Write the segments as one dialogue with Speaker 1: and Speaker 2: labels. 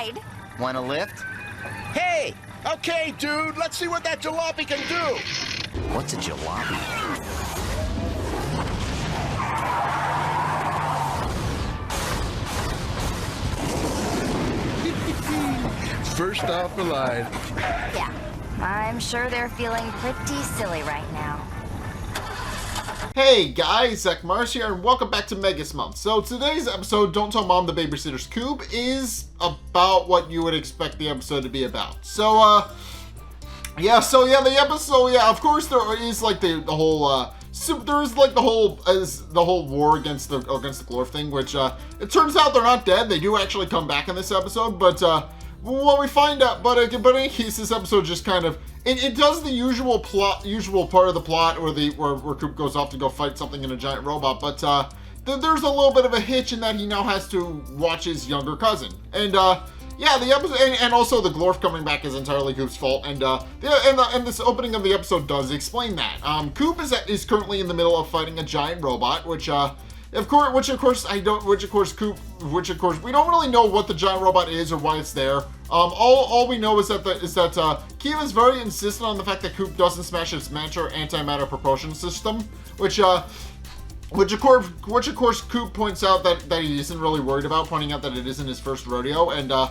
Speaker 1: ride.
Speaker 2: Want a lift?
Speaker 3: Hey! Okay, dude, let's see what that jalopy can do!
Speaker 2: What's a jalopy?
Speaker 3: First off the line.
Speaker 1: Yeah, I'm sure they're feeling pretty silly right now.
Speaker 4: Hey guys, Zack here, and welcome back to Megas Month. So today's episode, Don't Tell Mom the Babysitter's Coop, is about what you would expect the episode to be about. Of course there is like the whole war against the Glorft thing, which it turns out they're not dead. They do actually come back in this episode, but what we find out, but in any case, this episode just kind of it does the usual part of the plot where Coop goes off to go fight something in a giant robot, but there's a little bit of a hitch in that he now has to watch his younger cousin, and the episode and also the Glorft coming back is entirely Coop's fault, and this opening of the episode does explain that. Coop is currently in the middle of fighting a giant robot, which we don't really know what the giant robot is or why it's there. All we know is that Kiva is very insistent on the fact that Coop doesn't smash its matter-antimatter propulsion system, which of course Coop points out that he isn't really worried about, pointing out that it isn't his first rodeo, and then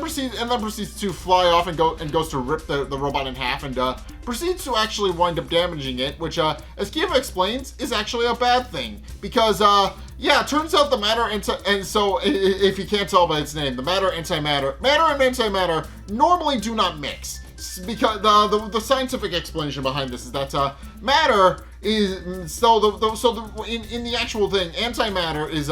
Speaker 4: proceeds to fly off and goes to rip the robot in half, and proceeds to actually wind up damaging it, which as Kiva explains is actually a bad thing, because it turns out the and so if you can't tell by its name, the matter and antimatter normally do not mix, because the scientific explanation behind this is that matter is in the actual thing, antimatter is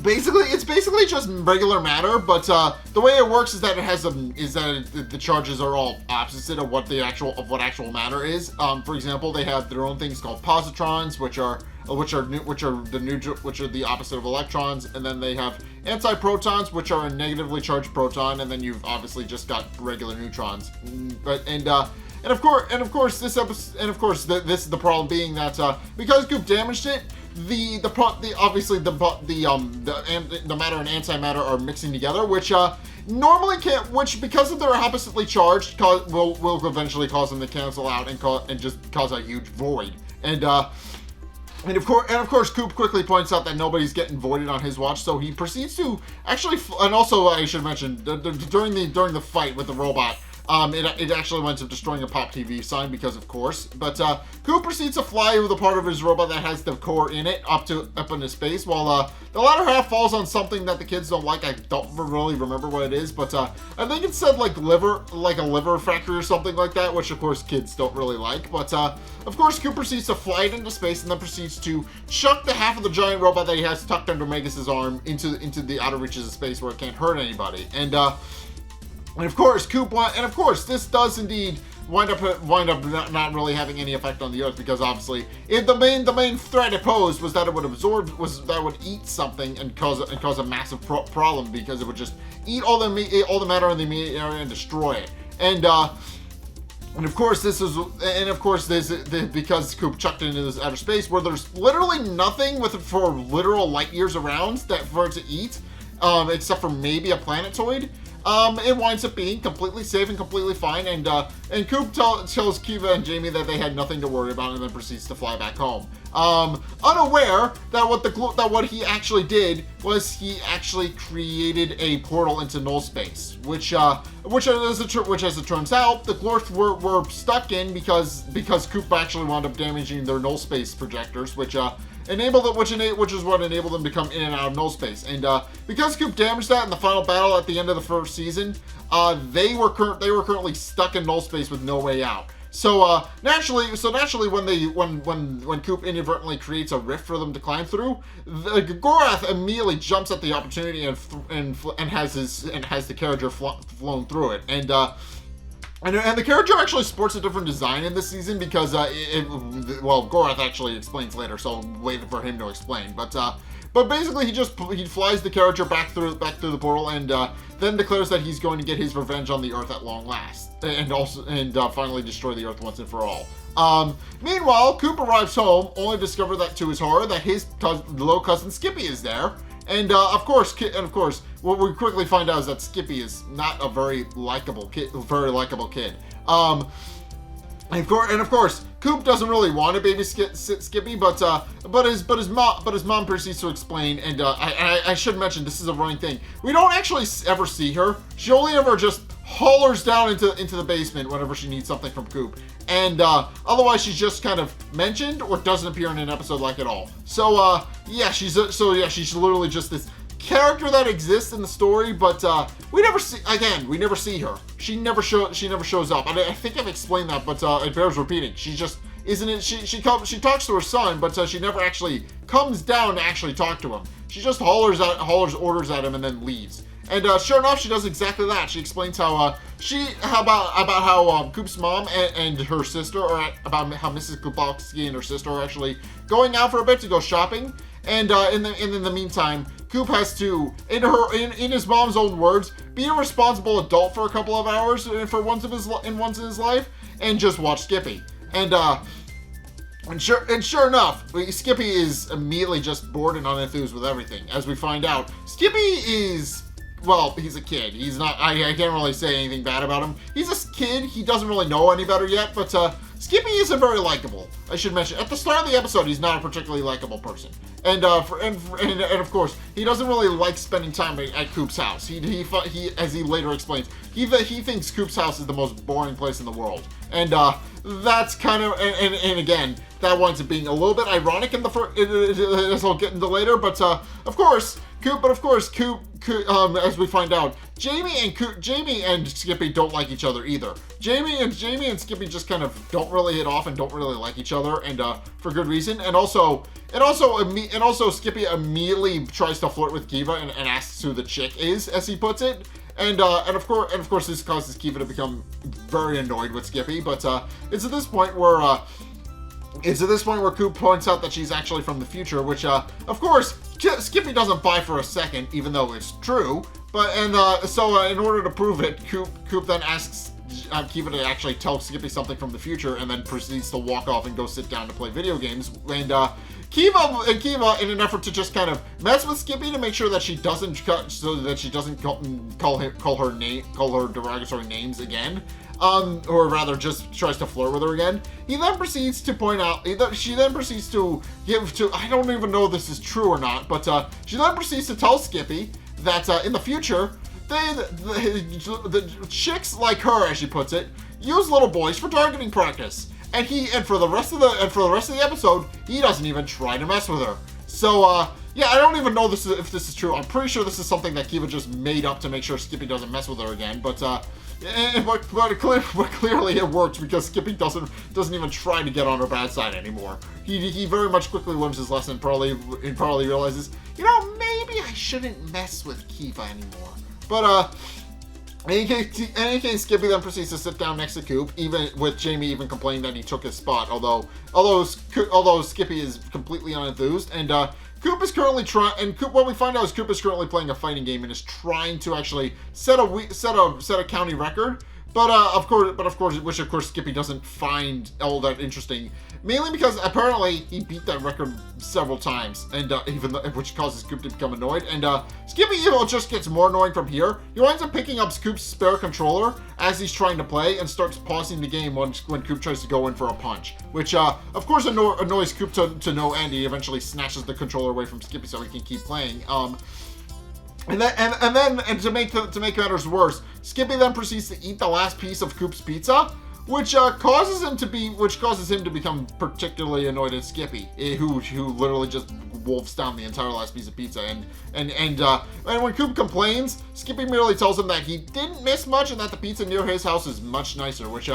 Speaker 4: basically just regular matter, but the way it works is that the charges are all opposite of what actual matter is. For example, they have their own things called positrons, which are the opposite of electrons, and then they have antiprotons, which are a negatively charged proton, and then you've obviously just got regular neutrons. Of course, this is the problem being that because Coop damaged it, the matter and antimatter are mixing together, which normally can't, which because of they're oppositely charged, will eventually cause them to cancel out and just cause a huge void. And of course, Coop quickly points out that nobody's getting voided on his watch, so he proceeds to actually, and also I should mention during the fight with the robot, it actually winds up destroying a Pop TV sign, because of course. But Coop proceeds to fly with a part of his robot that has the core in it up into space, while the latter half falls on something that the kids don't like. I don't really remember what it is, but I think it said like a liver factory or something like that, which of course kids don't really like. But of course, Coop proceeds to fly it into space and then proceeds to chuck the half of the giant robot that he has tucked under Megas' arm into the outer reaches of space where it can't hurt anybody. And of course, this does indeed wind up not really having any effect on the Earth, because obviously the main threat it posed was that it would eat something and cause a massive problem, because it would just eat all the matter in the immediate area and destroy it. And of course, because Coop chucked it into this outer space where there's literally nothing for literal light years around for it to eat, except for maybe a planetoid. It winds up being completely safe and completely fine, and Coop tells Kiva and Jamie that they had nothing to worry about, and then proceeds to fly back home. Unaware that what he actually did was he actually created a portal into null space, which as it turns out, the Glorft were stuck in because Coop actually wound up damaging their null space projectors, which is what enabled them to come in and out of null space. And because Coop damaged that in the final battle at the end of the first season, they were currently stuck in null space with no way out. So naturally, when Coop inadvertently creates a rift for them to climb through, Glorft immediately jumps at the opportunity and has the Carriager flown through it. And the Carriager actually sports a different design in this season, because Glorft actually explains later, so I'll wait for him to explain. But basically, he flies the Carriager back through the portal, and then declares that he's going to get his revenge on the Earth at long last, and finally destroy the Earth once and for all. Meanwhile, Coop arrives home, only to discover that to his horror that his little cousin Skippy is there, And of course, what we quickly find out is that Skippy is not a very likable kid. And of course, Coop doesn't really want to babysit Skippy, but his mom proceeds to explain. And I should mention, this is a running thing. We don't actually ever see her. She only ever just hollers down into the basement whenever she needs something from Coop. And otherwise, she's just kind of mentioned or doesn't appear in an episode like at all. So yeah, she's literally just this character that exists in the story, but we never see her. She never shows up. I think I've explained that, but it bears repeating. She just isn't it. She talks to her son, but she never actually comes down to actually talk to him. She just hollers orders at him and then leaves. And sure enough, she does exactly that. She explains how how Coop's mom and her sister, or about how Mrs. Glorft and her sister are actually going out for a bit to go shopping. And in the meantime, Coop has to, in his mom's own words, be a responsible adult for a couple of hours for once in his life, and just watch Skippy. And sure enough, Skippy is immediately just bored and unenthused with everything. As we find out, Skippy is, well, he's a kid. He's not, I can't really say anything bad about him. He's a kid. He doesn't really know any better yet, but Skippy isn't very likable. I should mention, at the start of the episode, he's not a particularly likable person. And of course, he doesn't really like spending time at Coop's house. He as he later explains, he thinks Coop's house is the most boring place in the world. And that's kind of, and again, that winds up being a little bit ironic in the as I'll get into later. But of course, Coop, as we find out, Jamie and Skippy don't like each other either. Jamie and Skippy just kind of don't really hit off and don't really like each other, and for good reason. And also Skippy immediately tries to flirt with Kiva and asks who the chick is, as he puts it. And of course this causes Kiva to become very annoyed with Skippy. But it's at this point where Coop points out that she's actually from the future, which of course Skippy doesn't buy for a second, even though it's true. But so in order to prove it, Coop then asks Kiva to actually tell Skippy something from the future, and then proceeds to walk off and go sit down to play video games. And Kiva, in an effort to just kind of mess with Skippy to make sure that she doesn't call her derogatory names again, or rather just tries to flirt with her again. She then proceeds to give to, I don't even know if this is true or not, but she then proceeds to tell Skippy that in the future, the chicks like her, as she puts it, use little boys for targeting practice. And for the rest of the episode, he doesn't even try to mess with her. So yeah, I don't even know if this is true. I'm pretty sure this is something that Kiva just made up to make sure Skippy doesn't mess with her again. But clearly it works, because Skippy doesn't even try to get on her bad side anymore. He very much quickly learns his lesson, and probably realizes, maybe I shouldn't mess with Kiva anymore. But in any case, Skippy then proceeds to sit down next to Coop, even with Jamie even complaining that he took his spot. Although Skippy is completely unenthused, and Coop is currently what we find out is Coop is currently playing a fighting game and is trying to actually set a county record. But of course, Skippy doesn't find all that interesting, mainly because apparently he beat that record several times, and which causes Coop to become annoyed. And Skippy just gets more annoying from here. He winds up picking up Coop's spare controller as he's trying to play, and starts pausing the game when Coop tries to go in for a punch, which of course annoys Coop to no end. He eventually snatches the controller away from Skippy so he can keep playing. And to make matters worse, Skippy then proceeds to eat the last piece of Coop's pizza, which causes him to become particularly annoyed at Skippy, who literally just wolfs down the entire last piece of pizza. And when Coop complains, Skippy merely tells him that he didn't miss much and that the pizza near his house is much nicer, which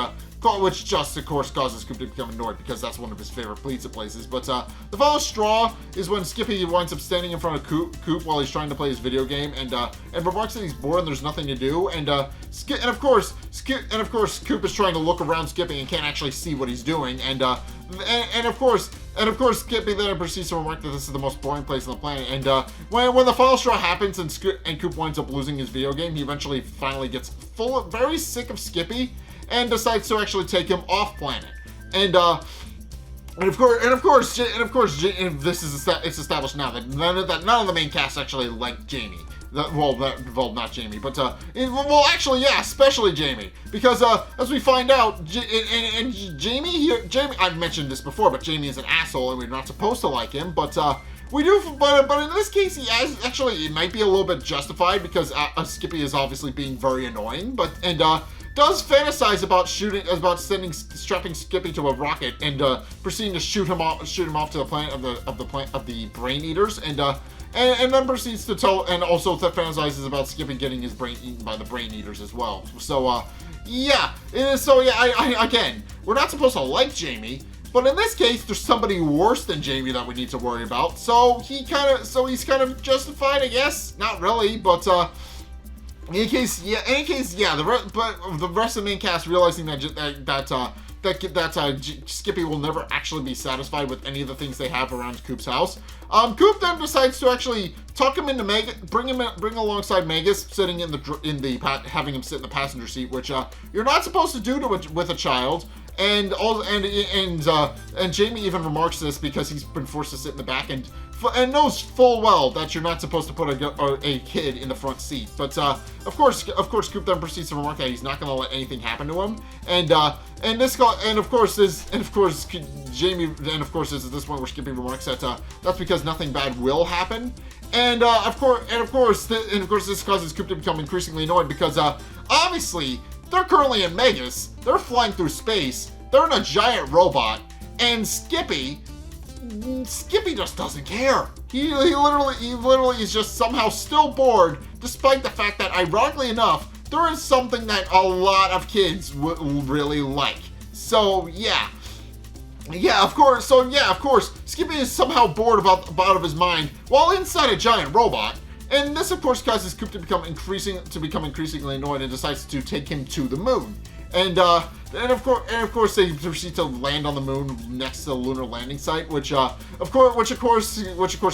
Speaker 4: just of course causes Coop to become annoyed, because that's one of his favorite pizza places. But the final straw is when Skippy winds up standing in front of Coop while he's trying to play his video game, and remarks that he's bored and there's nothing to do. And of course Coop is trying to look around Skippy and can't actually see what he's doing. And of course Skippy then proceeds to remark that this is the most boring place on the planet. And when the final straw happens and Coop winds up losing his video game, he finally gets very sick of Skippy, and decides to actually take him off planet. And And of course, this is it's established now that none of the main cast actually like Jamie. Well, not Jamie, but well, actually, yeah, especially Jamie, because as we find out, Jamie, I've mentioned this before, but Jamie is an asshole, and we're not supposed to like him, but we do. But in this case, actually, it might be a little bit justified because Skippy is obviously being very annoying, does fantasize about strapping Skippy to a rocket and proceeding to shoot him off to the planet of the brain eaters, and then proceeds to tell, and also fantasizes about Skippy getting his brain eaten by the brain eaters as well. So yeah, again, we're not supposed to like Jamie, but in this case, there's somebody worse than Jamie that we need to worry about. So he's kind of justified, I guess. Not really, but in any case, yeah. The rest of the main cast realizing that Skippy will never actually be satisfied with any of the things they have around Coop's house. Coop then decides to actually tuck him into bring alongside Megas, sitting having him sit in the passenger seat, which you're not supposed to do with a child. And Jamie even remarks this because he's been forced to sit in the back and knows full well that you're not supposed to put a kid in the front seat. But of course, Coop then proceeds to remark that he's not going to let anything happen to him. Of course, this is this point where Skippy remarks that that's because nothing bad will happen. And of course, this causes Coop to become increasingly annoyed because obviously they're currently in Megas. They're flying through space. They're in a giant robot, and Skippy just doesn't care. He literally is just somehow still bored, despite the fact that, ironically enough, there is something that a lot of kids would really like. So yeah, of course. Skippy is somehow bored out of his mind while inside a giant robot. And this, of course, causes Coop to become increasingly annoyed and decides to take him to the moon. And of course, they proceed to land on the moon next to the lunar landing site, which of course,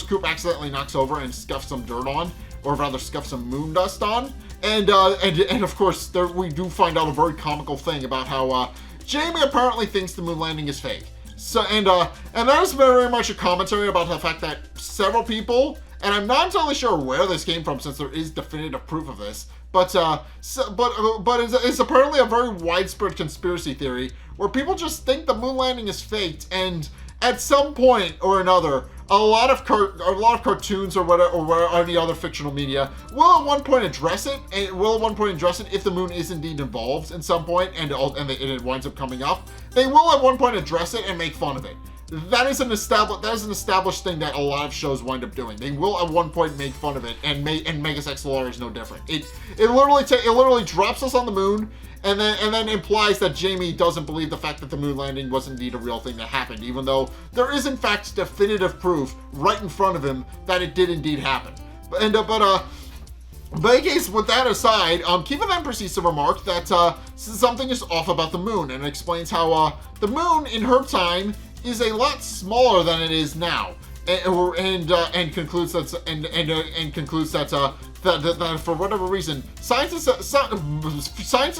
Speaker 4: Coop accidentally knocks over and scuffs some dirt on, or rather, scuffs some moon dust on. And of course, we do find out a very comical thing about how Jamie apparently thinks the moon landing is fake. So and that is very much a commentary about the fact that several people. And I'm not entirely sure where this came from, since there is definitive proof of this. But it's apparently a very widespread conspiracy theory where people just think the moon landing is faked, and at some point or another, a lot of cartoons or any other fictional media will at one point address it. If the moon is indeed involved in some point, and it winds up coming up, they will at one point address it and make fun of it. That is an established thing that a lot of shows wind up doing. They will at one point make fun of it, and Megas XLR is no different. It literally drops us on the moon, and then implies that Jamie doesn't believe the fact that the moon landing was indeed a real thing that happened, even though there is in fact definitive proof right in front of him that it did indeed happen. But in case, with that aside, Kiva then proceeds to remark that something is off about the moon, and explains how the moon in her time is a lot smaller than it is now, and concludes that for whatever reason, scientists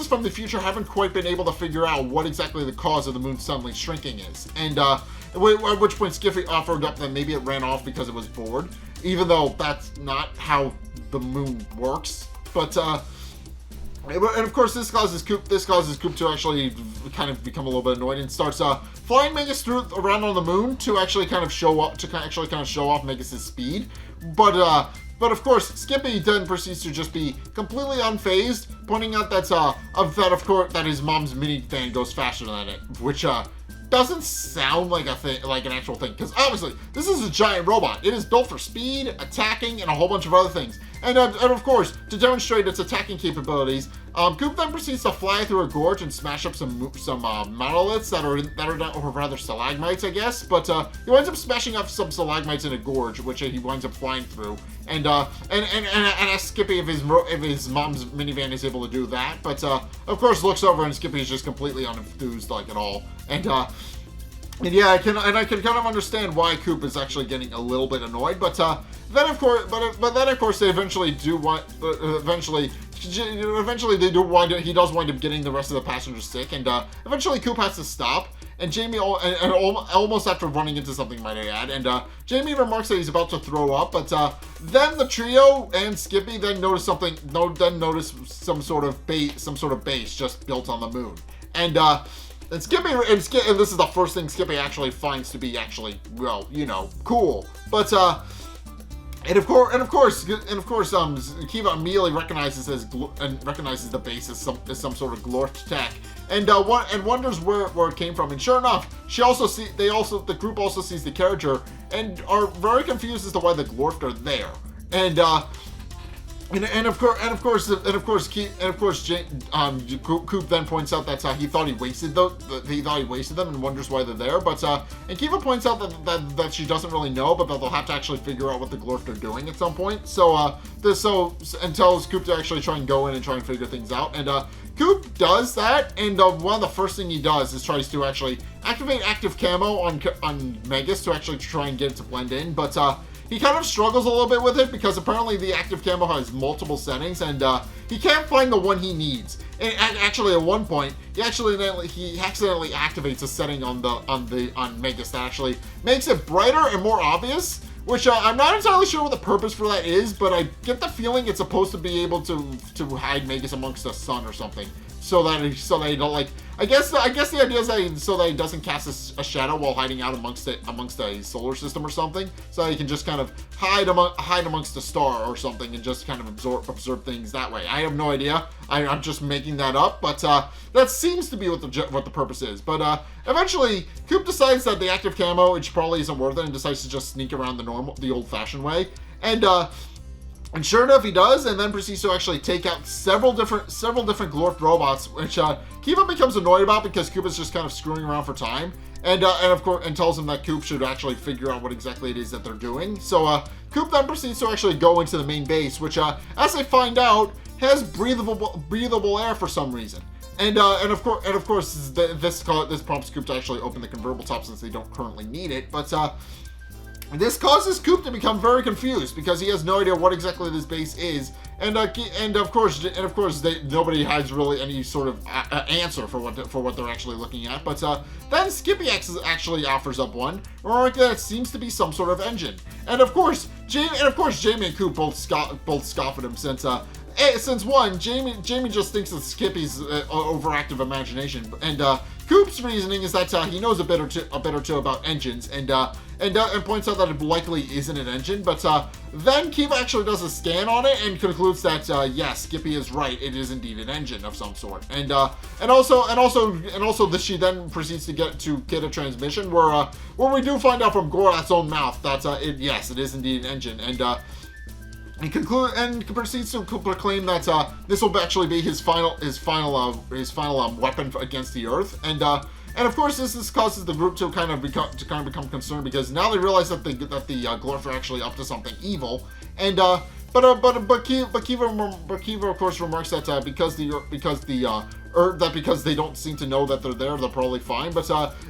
Speaker 4: from the future haven't quite been able to figure out what exactly the cause of the moon suddenly shrinking is. And at which point Skippy offered up that maybe it ran off because it was bored, even though that's not how the moon works. And of course, this causes Coop to actually kind of become a little bit annoyed and starts flying Megas around on the moon to actually kind of show off Megas' speed. But of course, Skippy then proceeds to just be completely unfazed, pointing out that his mom's minivan goes faster than it, which doesn't sound like an actual thing, because obviously this is a giant robot. It is built for speed, attacking, and a whole bunch of other things. And of course, to demonstrate its attacking capabilities, Coop then proceeds to fly through a gorge and smash up some monoliths that are rather stalagmites, I guess. But he winds up smashing up some stalagmites in a gorge, which he winds up flying through. And asks Skippy if his mom's minivan is able to do that. But of course, looks over and Skippy is just completely unenthused, like, at all. And yeah, I can kind of understand why Coop is actually getting a little bit annoyed, but then of course they eventually do want. Eventually he does wind up getting the rest of the passengers sick, and eventually Coop has to stop. and Jamie, and almost after running into something, might I add, and Jamie remarks that he's about to throw up, but then the trio and Skippy then notice something, some sort of base just built on the moon, and Skippy, and this is the first thing Skippy actually finds to be actually, well, you know, cool, but and of course, Kiva immediately recognizes the base as some sort of Glorft tech, and wonders where it came from. And sure enough, the group also sees the character and are very confused as to why the Glorft are there. And of course, Coop then points out that he thought he wasted them and wonders why they're there. But and Kiva points out that she doesn't really know, but that they'll have to actually figure out what the Glorft are doing at some point. And tells Coop to actually try and go in and try and figure things out. And Coop does that, and one of the first thing he does is tries to actually activate active camo on Megas to actually try and get it to blend in, but he kind of struggles a little bit with it because apparently the active camo has multiple settings, and he can't find the one he needs. And actually, at one point, he accidentally activates a setting on Megas that actually makes it brighter and more obvious. Which I'm not entirely sure what the purpose for that is, but I get the feeling it's supposed to be able to hide Megas amongst the sun or something, so that he don't, like. I guess the idea is so that he doesn't cast a shadow while hiding out amongst a solar system or something, so that he can just kind of hide amongst a star or something and just kind of observe things that way. I have no idea. I'm just making that up, but that seems to be what the purpose is. But eventually, Coop decides that the active camo, it probably isn't worth it, and decides to just sneak around the old-fashioned way. And sure enough, he does, and then proceeds to actually take out several different Glorft robots, which Kiva becomes annoyed about because Coop is just kind of screwing around for time, and of course, tells him that Coop should actually figure out what exactly it is that they're doing. So Coop then proceeds to actually go into the main base, which, as they find out, has breathable air for some reason. And of course, this prompts Coop to actually open the convertible top since they don't currently need it, but this causes Coop to become very confused because he has no idea what exactly this base is, and of course, nobody has really any sort of answer for what they're actually looking at. But then Skippy actually offers up one, remarking that it seems to be some sort of engine, and of course, Jamie and Coop both scoff at him since one, Jamie just thinks of Skippy's overactive imagination, and Coop's reasoning is that he knows a bit or two about engines, and points out that it likely isn't an engine. But then Kiva actually does a scan on it and concludes that yes, Skippy is right. It is indeed an engine of some sort. And she then proceeds to get a transmission where we do find out from Glorft's own mouth that it is indeed an engine, and proceeds to proclaim that this will actually be his final weapon against the Earth, and of course this causes the group to kind of become concerned because now they realize that the Glorft are actually up to something evil, and but Kiva of course remarks that because they don't seem to know that they're there, they're probably fine. But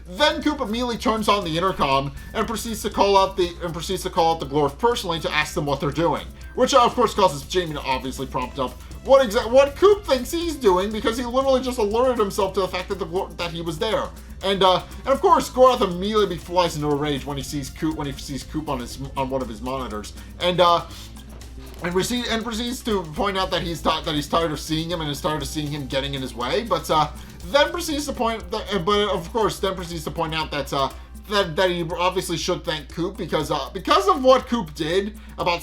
Speaker 4: then Coop immediately turns on the intercom and proceeds to call out the Glorft personally to ask them what they're doing, which of course causes Jamie to obviously prompt up what Coop thinks he's doing, because he literally just alerted himself to the fact that he was there. And of course, Glorft immediately flies into a rage when he sees Coop on one of his monitors, and proceeds to point out that he's tired of seeing him and is tired of seeing him getting in his way. But then proceeds to point out that he obviously should thank Coop because of what Coop did about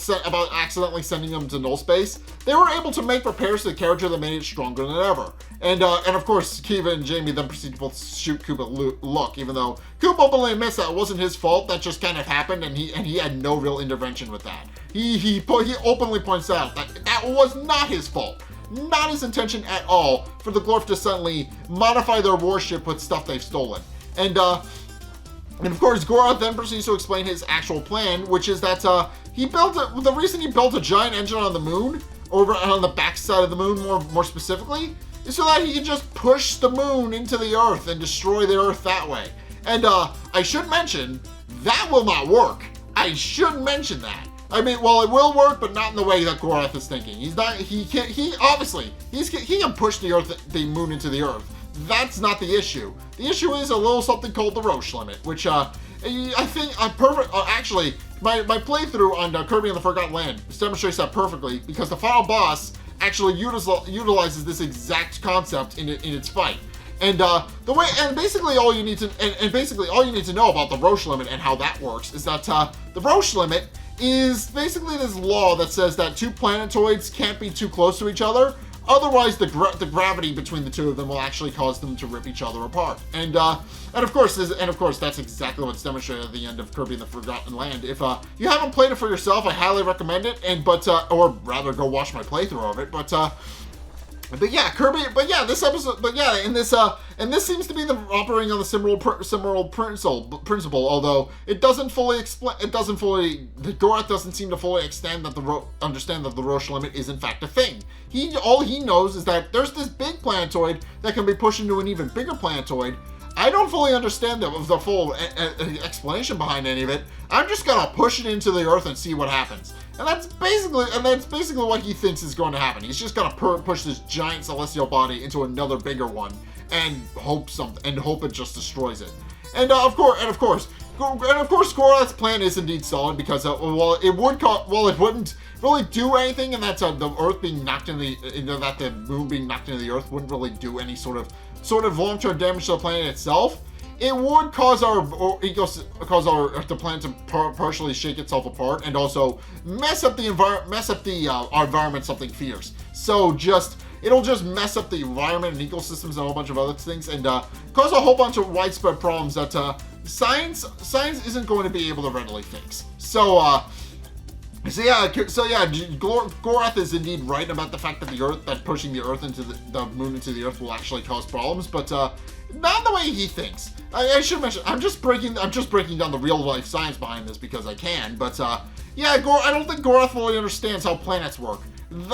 Speaker 4: accidentally sending him to null space. They were able to make repairs to the character that made it stronger than ever. And of course, Kiva and Jamie then proceed to both shoot Coop a look, even though Coop openly admits that it wasn't his fault. That just kind of happened, and he had no real intervention with that. He openly points out that was not his fault. Not his intention at all for the Glorft to suddenly modify their warship with stuff they've stolen. And of course, Glorft then proceeds to explain his actual plan, which is that the reason he built a giant engine on the moon, over on the backside of the moon more specifically, is so that he can just push the moon into the Earth and destroy the Earth that way. And I should mention, that will not work. I should mention that. I mean, well, it will work, but not in the way that Glorft is thinking. He can push the moon into the Earth. That's not the issue. The issue is a little something called the Roche limit, which I think actually my playthrough on Kirby and the Forgotten Land demonstrates that perfectly, because the final boss actually utilizes this exact concept in its fight. And basically all you need to know about the Roche limit and how that works is that the Roche limit is basically this law that says that two planetoids can't be too close to each other, otherwise the gravity between the two of them will actually cause them to rip each other apart. And of course that's exactly what's demonstrated at the end of Kirby and the Forgotten Land. If you haven't played it for yourself, I highly recommend it, or rather go watch my playthrough of it. But yeah, Kirby. But yeah, this episode. But yeah, and this seems to be operating on the similar principle. Although it doesn't fully explain. The Glorft doesn't seem to fully understand that the Roche limit is in fact a thing. All he knows is that there's this big planetoid that can be pushed into an even bigger planetoid. I don't fully understand the full explanation behind any of it. I'm just gonna push it into the Earth and see what happens. And that's basically what he thinks is going to happen. He's just gonna push this giant celestial body into another bigger one and hope it just destroys it. And of course, Glorft's plan is indeed solid, because while it wouldn't really do anything, and that the Earth being knocked that the moon being knocked into the Earth wouldn't really do any sort of long-term damage to the planet itself. It would cause the planet to partially shake itself apart, and also mess up our environment something fierce. So it'll just mess up the environment and ecosystems and a whole bunch of other things, and cause a whole bunch of widespread problems that science isn't going to be able to readily fix. So Glorft is indeed right about the fact that pushing the Earth into the moon into the Earth will actually cause problems, but not the way he thinks. I should mention, I'm just breaking down the real life science behind this because I can. But yeah, I don't think Glorft fully understands how planets work.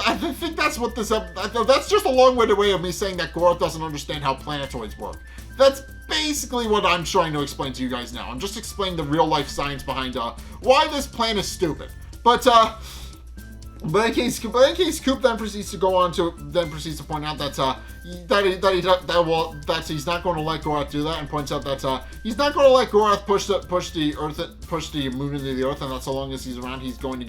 Speaker 4: I think that's what that's just a long-winded way of me saying that Glorft doesn't understand how planetoids work. That's basically what I'm trying to explain to you guys now. I'm just explaining the real life science behind why this plan is stupid. But in case Coop then proceeds to point out that he's not going to let Glorft do that, and points out that he's not going to let Glorft push the moon into the Earth, and that so long as he's around, he's going to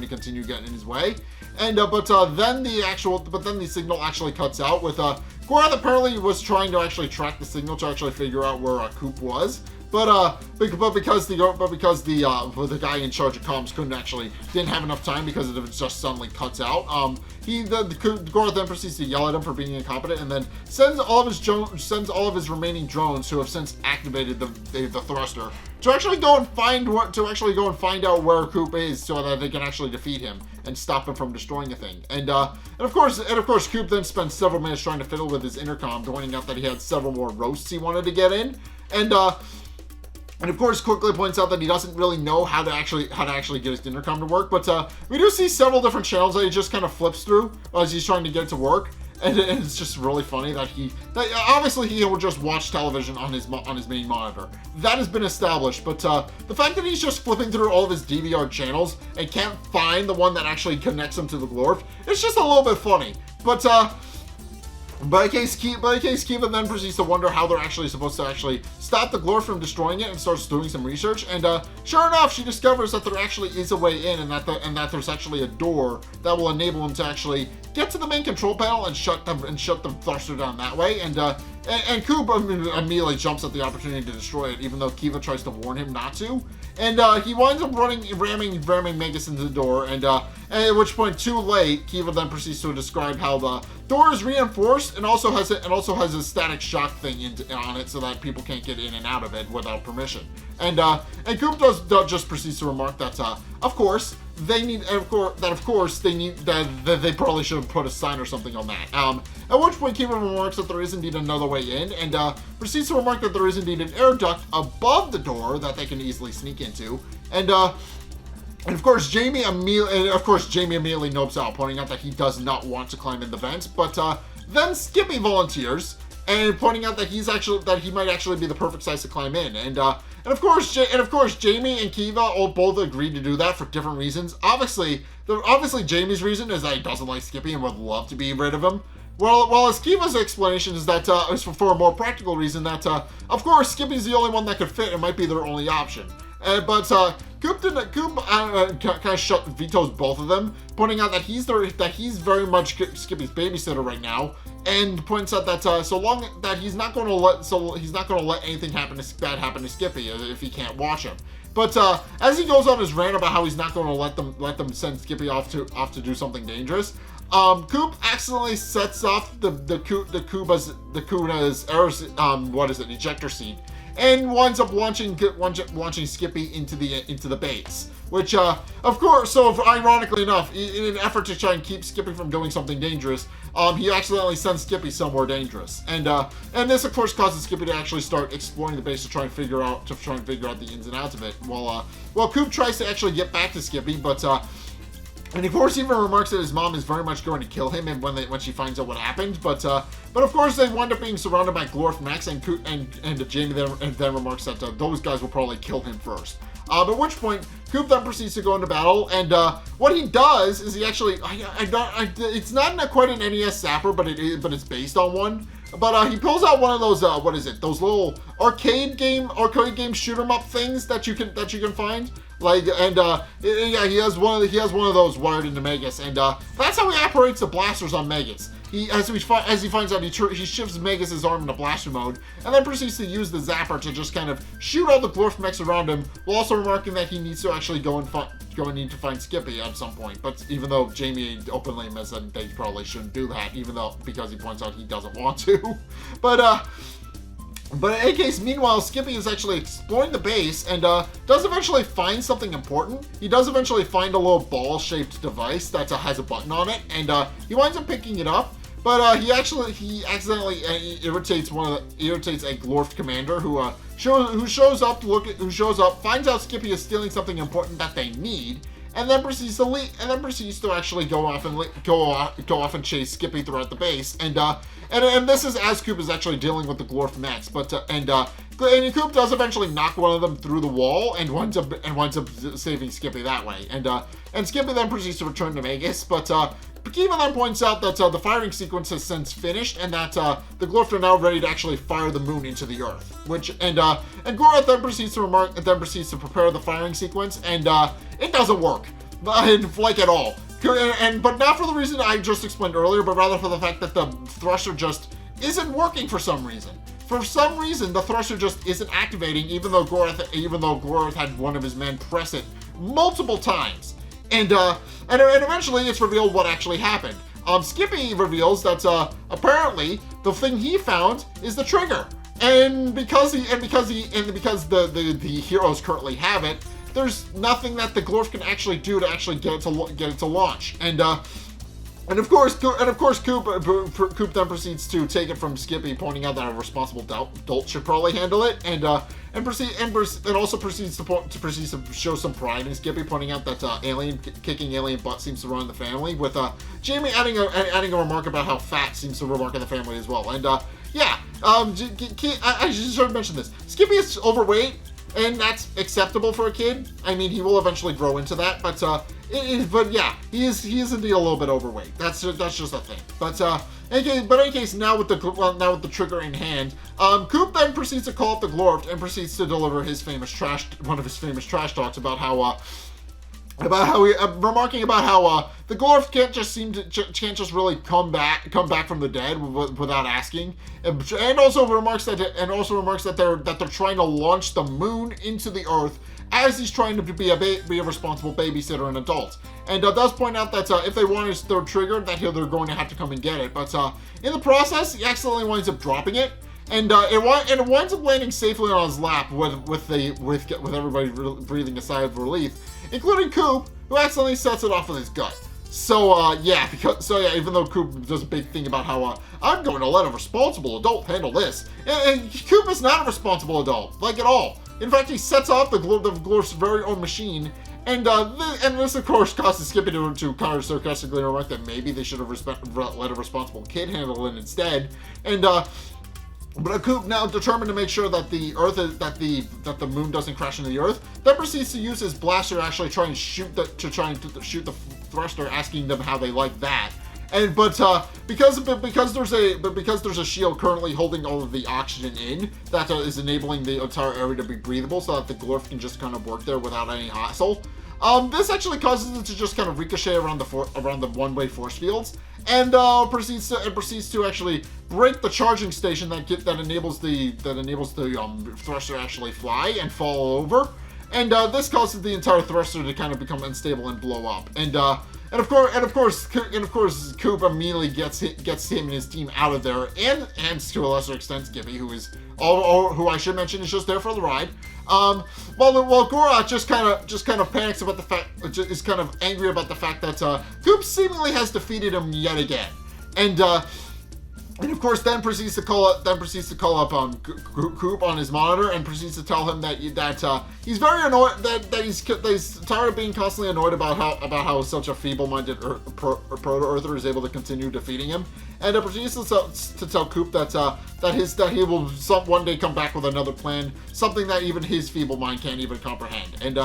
Speaker 4: continue getting in his way. And then the signal actually cuts out with Glorft apparently was trying to actually track the signal to actually figure out where Coop was. But because the guy in charge of comms didn't have enough time because it just suddenly cuts out. Glorft then proceeds to yell at him for being incompetent, and then sends all of his remaining drones, who have since activated the thruster, to actually go and find out where Coop is, so that they can actually defeat him and stop him from destroying the thing. And of course Coop then spends several minutes trying to fiddle with his intercom, pointing out that he had several more roasts he wanted to get in, and of course quickly points out that he doesn't really know how to actually get his intercom to work. But we do see several different channels that he just kind of flips through as he's trying to get it to work. And it's just really funny that obviously he will just watch television on his main monitor. That has been established, but the fact that he's just flipping through all of his DVR channels and can't find the one that actually connects him to the Glorft, it's just a little bit funny. But in case Kiva then proceeds to wonder how they're actually supposed to actually stop the Glorft from destroying it, and starts doing some research, and sure enough, she discovers that there actually is a way in, and that there's actually a door that will enable him to actually get to the main control panel and shut the thruster down that way. And Coop immediately jumps at the opportunity to destroy it, even though Kiva tries to warn him not to. And he winds up ramming Megas into the door, and at which point, too late, Kiva then proceeds to describe how the door is reinforced and also has a static shock thing on it, so that people can't get in and out of it without permission. And Coop just proceeds to remark that of course they probably should have put a sign or something on that. At which point Kiva remarks that there is indeed another way in, and proceeds to remark that there is indeed an air duct above the door that they can easily sneak into. And of course Jamie immediately nopes out, pointing out that he does not want to climb in the vent. But then Skippy volunteers, and pointing out that he might actually be the perfect size to climb in. And of course, Jamie and Kiva both agreed to do that for different reasons. Obviously, Jamie's reason is that he doesn't like Skippy and would love to be rid of him. Well, Skiva's explanation is that is for a more practical reason that of course Skippy's the only one that could fit. It might be their only option. But Coop kind of vetoes both of them, pointing out that he's very much Skippy's babysitter right now, and points out that so long that he's not going to let anything bad happen to Skippy if he can't watch him. But as he goes on his rant about how he's not going to let them send Skippy off to do something dangerous, Coop accidentally sets off the Kuna's ejector seat, and winds up launching Skippy into the base. Which, of course, so ironically enough, in an effort to try and keep Skippy from doing something dangerous, he accidentally sends Skippy somewhere dangerous, and this of course causes Skippy to actually start exploring the base to try and figure out the ins and outs of it. While Coop tries to actually get back to Skippy, but and of course even remarks that his mom is very much going to kill him when she finds out what happened. But of course they wind up being surrounded by Glorft, Max, and Jamie then remarks that those guys will probably kill him first. At which point, Coop then proceeds to go into battle, and what he does is he actually, it's not quite an NES Zapper, but it's based on one. But he pulls out one of those, those little arcade game shoot 'em up things that you can find. He has one of those wired into Megas, and that's how he operates the blasters on Megas. As he finds out, he shifts Megas' arm into blaster mode, and then proceeds to use the zapper to just kind of shoot all the Glorft mechs around him, while also remarking that he needs to actually go and need to find Skippy at some point. But even though Jamie openly admits that they probably shouldn't do that, because he points out he doesn't want to. But in any case, meanwhile, Skippy is actually exploring the base and does eventually find something important. He does eventually find a little ball-shaped device that has a button on it, and he winds up picking it up. But he accidentally irritates a Glorft commander who shows up, finds out Skippy is stealing something important that they need, and then proceeds to actually go off and chase Skippy throughout the base, and this is as Coop is actually dealing with the Glorft mechs, and Coop does eventually knock one of them through the wall and winds up saving Skippy that way, and Skippy then proceeds to return to Megas, but Kiva then points out that the firing sequence has since finished, and that the Glorft are now ready to actually fire the moon into the Earth. And Glorft then proceeds to prepare the firing sequence, and it doesn't work, like at all. But not for the reason I just explained earlier, but rather for the fact that the thruster just isn't working for some reason. For some reason, the thruster just isn't activating, even though Glorft had one of his men press it multiple times. And eventually it's revealed what actually happened. Skippy reveals that apparently the thing he found is the trigger, and because the heroes currently have it, there's nothing that the Glorft can actually do to actually get it to launch. And of course, Coop then proceeds to take it from Skippy, pointing out that a responsible adult should probably handle it, and also proceeds to show some pride in Skippy, pointing out that kicking alien butt seems to run in the family, with Jamie adding a remark about how fat seems to remark in the family as well. And I should mention this. Skippy is overweight, and that's acceptable for a kid. I mean, he will eventually grow into that, but yeah, he is indeed a little bit overweight. That's just a thing. But in any case, now with the trigger in hand, Coop then proceeds to call up the Glorft and proceeds to deliver one of his famous trash talks about how remarking about how the Glorft can't just really come back from the dead without asking, and also remarks that they're trying to launch the moon into the Earth as he's trying to be a responsible babysitter and adult, and does point out that if they want his third trigger, that they're going to have to come and get it. But in the process, he accidentally winds up dropping it, and it winds up landing safely on his lap with everybody breathing a sigh of relief, including Coop, who accidentally sets it off with his gut. So even though Coop does a big thing about how I'm going to let a responsible adult handle this, and Coop is not a responsible adult, like at all. In fact, he sets off the Glorft's very own machine, and this of course causes Skippy to kind of sarcastically remark that maybe they should have let a responsible kid handle it instead, But Coop, now determined to make sure that the moon doesn't crash into the Earth, then proceeds to use his blaster to actually try and shoot the thruster, asking them how they like that. But because there's a shield currently holding all of the oxygen in that is enabling the entire area to be breathable, so that the Glorft can just kind of work there without any hassle. This actually causes it to just kind of ricochet around the one-way force fields, and proceeds to actually break the charging station that enables the thruster to actually fly and fall over. And this causes the entire thruster to kind of become unstable and blow up. And of course, Coop immediately gets him and his team out of there, and to a lesser extent Skippy, who I should mention is just there for the ride. While Glorft just kind of panics about the fact, is kind of angry about the fact that Coop seemingly has defeated him yet again, and of course then proceeds to call up Coop on his monitor and proceeds to tell him that he's very annoyed that he's tired of being constantly annoyed about how such a feeble-minded proto-earther is able to continue defeating him, and proceeds to tell Coop that he will one day come back with another plan, something that even his feeble mind can't even comprehend. And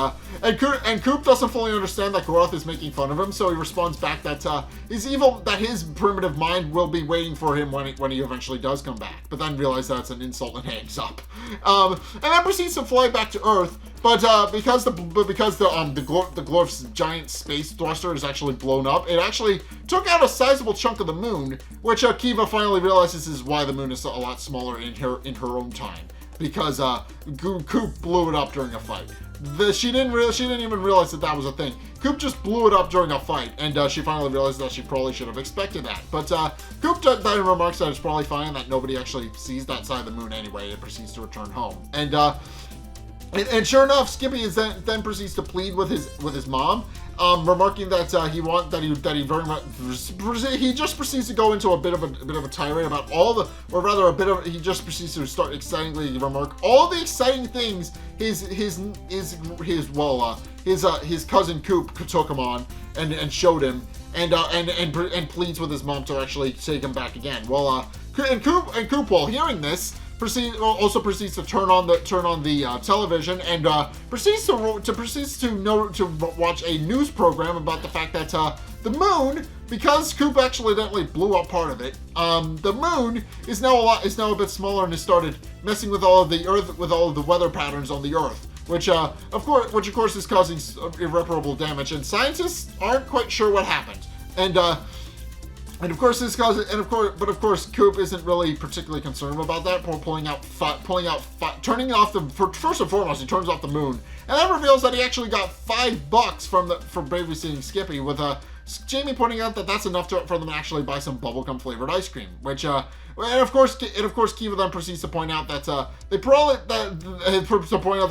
Speaker 4: Coop doesn't fully understand that Glorft is making fun of him, so he responds back that his primitive mind will be waiting for him when he eventually does come back, but then realizes that it's an insult and hangs up. And then proceeds to fly back to Earth, but because the Glorft's giant space thruster is actually blown up, it actually took out a sizable chunk of the moon, which Kiva finally realizes is why the moon is a lot smaller in her own time, because Coop blew it up during a fight. She didn't even realize that was a thing. Coop just blew it up during a fight, and she finally realized that she probably should have expected that. But Coop then remarks that it's probably fine that nobody actually sees that side of the moon anyway, and proceeds to return home. And sure enough, Skippy then proceeds to plead with his mom, remarking that he just proceeds to go into a bit of a tirade about he just proceeds to start excitedly remark all the exciting things his cousin Coop took him on and showed him, and pleads with his mom to actually take him back again. And Coop, while hearing this, proceeds to turn on the television and proceeds to watch a news program about the fact that the moon, because Coop accidentally blew up part of it, the moon is now a bit smaller and has started messing with all of the weather patterns on the Earth, which of course is causing irreparable damage, and scientists aren't quite sure what happened. Of course, Coop isn't really particularly concerned about that. Turning off first and foremost, he turns off the moon, and that reveals that he actually got $5 for babysitting Skippy, with Jamie pointing out that that's enough for them to actually buy some bubblegum flavored ice cream. Which, and of course, Kiva then proceeds to point out that the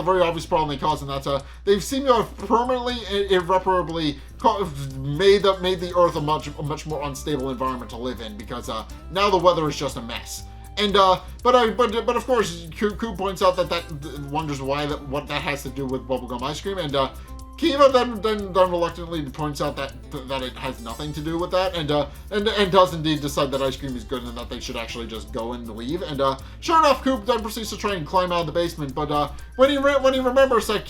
Speaker 4: very obvious problem they caused, and that they seem to have permanently, irreparably made the Earth a much more unstable environment to live in, because now the weather is just a mess. And but of course, Coop points out that wonders what that has to do with bubblegum ice cream, and Kiva then reluctantly points out that it has nothing to do with that, and does indeed decide that ice cream is good and that they should actually just go and leave. And sure enough, Coop then proceeds to try and climb out of the basement, but when he remembers that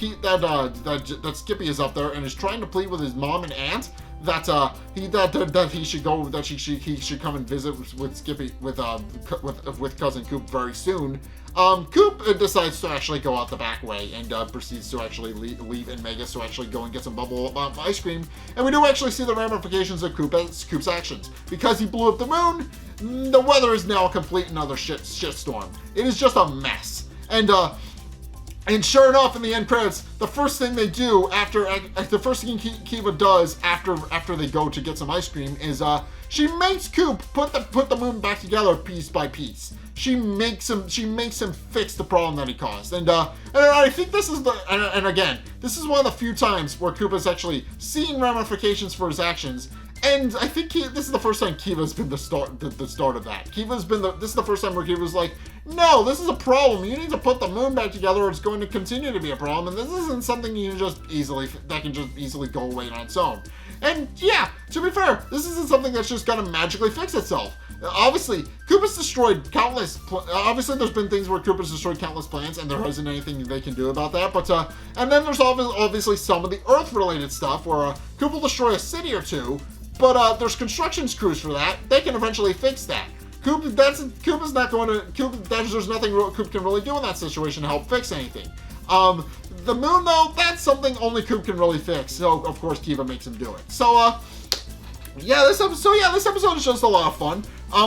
Speaker 4: Skippy is up there and is trying to plead with his mom and aunt that he should come and visit with Skippy with cousin Coop very soon. Coop decides to actually go out the back way and proceeds to actually leave in Megas to actually go and get some bubble ice cream. And we do actually see the ramifications of Coop's actions. Because he blew up the moon, the weather is now a complete and utter shitstorm. It is just a mess. And sure enough, in the end credits, the first thing they do Kiva does after they go to get some ice cream is she makes Coop put the moon back together piece by piece. She makes him fix the problem that he caused, and I think this is again, this is one of the few times where Coop has actually seen ramifications for his actions. And I think this is the first time Kiva's been the start of that. This is the first time where Kiva's like, no, this is a problem. You need to put the moon back together, or it's going to continue to be a problem. And this isn't something that can just easily go away on its own. And yeah, to be fair, this isn't something that's just gonna magically fix itself. Obviously, Coop has destroyed countless. Obviously, there's been things where Coop has destroyed countless plants, and there isn't anything they can do about that. But and then there's obviously some of the Earth-related stuff where Coop will destroy a city or two. but there's construction crews for that. They can eventually fix that. Coop is not going to. There's nothing Coop can really do in that situation to help fix anything. The moon, though, that's something only Coop can really fix. So, of course, Kiva makes him do it. So, this episode is just a lot of fun.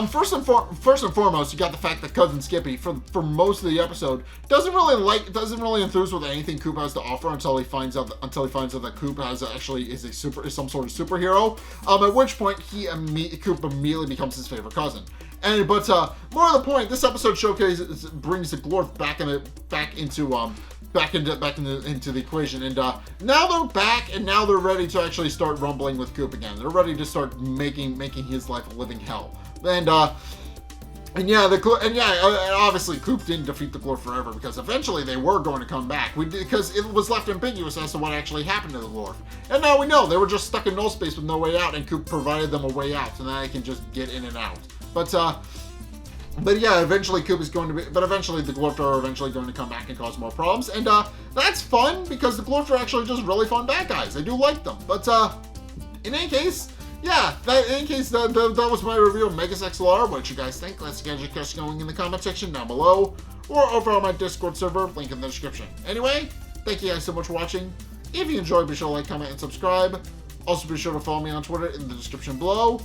Speaker 4: First and foremost, you got the fact that Cousin Skippy, for most of the episode, doesn't really enthuse with anything Coop has to offer until he finds out that Coop is some sort of superhero. At which point Coop immediately becomes his favorite cousin. But more to the point, this episode brings the Glorft back into the equation, and now they're back, and now they're ready to actually start rumbling with Coop again. They're ready to start making his life a living hell. And obviously Coop didn't defeat the Glorft forever, because eventually they were going to come back. Because it was left ambiguous as to what actually happened to the Glorft. And now we know they were just stuck in null space with no way out, and Coop provided them a way out, so now they can just get in and out. But yeah, eventually the Glorft are eventually going to come back and cause more problems, and that's fun, because the Glorft are actually just really fun bad guys. I do like them. But in any case, yeah, that was my review of Megas XLR. What you guys think? Let's get your question going in the comment section down below, or over on my Discord server, link in the description. Anyway, thank you guys so much for watching. If you enjoyed, be sure to like, comment, and subscribe. Also, be sure to follow me on Twitter in the description below.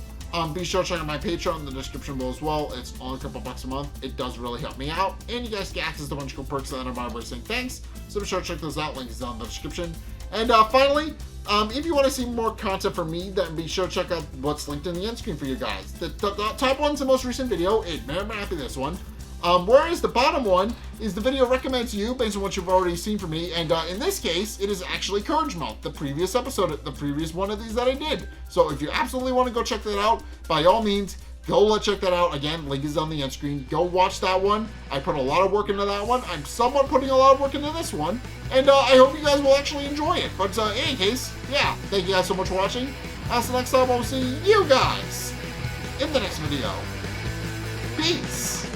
Speaker 4: Be sure to check out my Patreon in the description below as well. It's only a couple bucks a month. It does really help me out. And you guys get access to a bunch of cool perks that I'm always saying thanks. So be sure to check those out. Link is down in the description. And finally, if you want to see more content from me, then be sure to check out what's linked in the end screen for you guys. The top one's the most recent video. It may or may not be this one. Whereas the bottom one is the video recommended to you based on what you've already seen from me, and in this case, it is actually Courage Melt, the previous one of these that I did. So if you absolutely want to go check that out, by all means, go check that out. Again, link is on the end screen. Go watch that one. I put a lot of work into that one. I'm somewhat putting a lot of work into this one, and I hope you guys will actually enjoy it. But in any case, yeah, thank you guys so much for watching. Until next time, I'll see you guys in the next video. Peace.